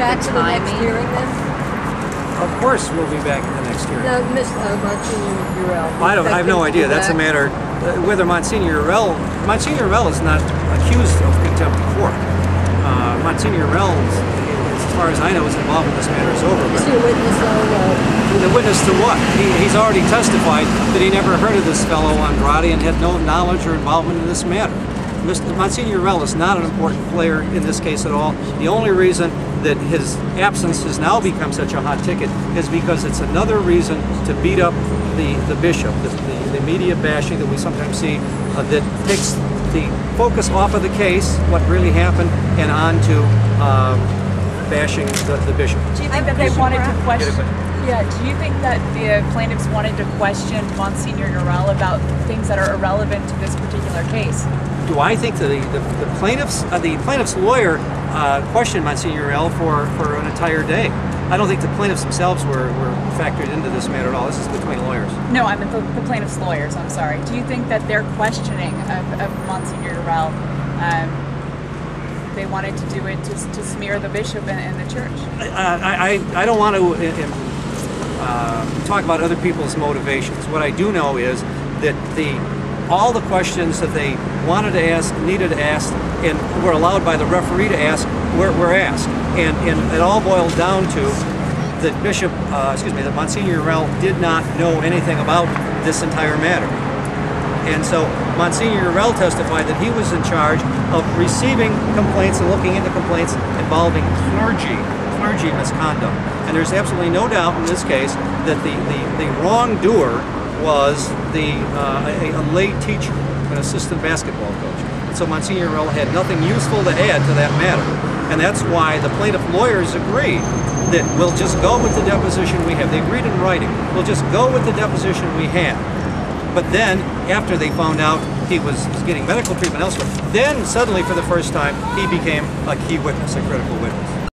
back to the next hearing then? Of course we'll be back in the next hearing. No, Monsignor Urel. I have no idea. That's a matter, whether Monsignor Urel is not accused of contempt of court. Monsignor Urel, as far as I know, is involved in this matter is over. Is he a witness The witness to what? He's already testified that he never heard of this fellow Andrade and had no knowledge or involvement in this matter. Monsignor Urel is not an important player in this case at all. The only reason that his absence has now become such a hot ticket is because it's another reason to beat up the bishop, the media bashing that we sometimes see that takes the focus off of the case, what really happened, and on to bashing the bishop. Do you think that they wanted to question? Yeah. Do you think that the plaintiffs wanted to question Monsignor Urel about things that are irrelevant to this particular case? Do I think that the plaintiff's lawyer questioned Monsignor Urel for an entire day? I don't think the plaintiffs themselves were factored into this matter at all. This is between lawyers. No, I meant the plaintiff's lawyers. I'm sorry. Do you think that their questioning of Monsignor Urel, they wanted to do it to smear the bishop and the church? I don't want to talk about other people's motivations. What I do know is that all the questions that they wanted to ask, needed to ask, and were allowed by the referee to ask were asked. And it all boiled down to that Bishop, that Monsignor Urel did not know anything about this entire matter. And so Monsignor Urel testified that he was in charge of receiving complaints and looking into complaints involving clergy misconduct. And there's absolutely no doubt in this case that the wrongdoer was a lay teacher, an assistant basketball coach. And so Monsignor Urel had nothing useful to add to that matter. And that's why the plaintiff lawyers agreed that we'll just go with the deposition we have. They agreed in writing. We'll just go with the deposition we had. But then, after they found out he was getting medical treatment elsewhere, then suddenly for the first time he became a key witness, a critical witness.